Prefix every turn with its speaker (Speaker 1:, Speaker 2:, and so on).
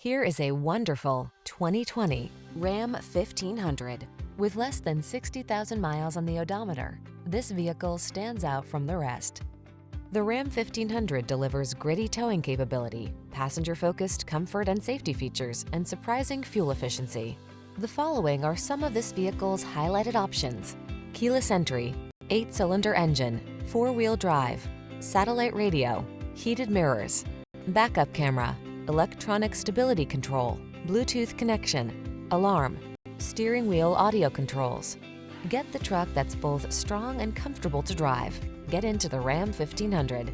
Speaker 1: Here is a wonderful 2020 Ram 1500. With less than 60,000 miles on the odometer, this vehicle stands out from the rest. The Ram 1500 delivers gritty towing capability, passenger-focused comfort and safety features, and surprising fuel efficiency. The following are some of this vehicle's highlighted options: keyless entry, 8-cylinder engine, 4-wheel drive, satellite radio, heated mirrors, backup camera, electronic stability control, Bluetooth connection, alarm, steering wheel audio controls. Get the truck that's both strong and comfortable to drive. Get into the Ram 1500.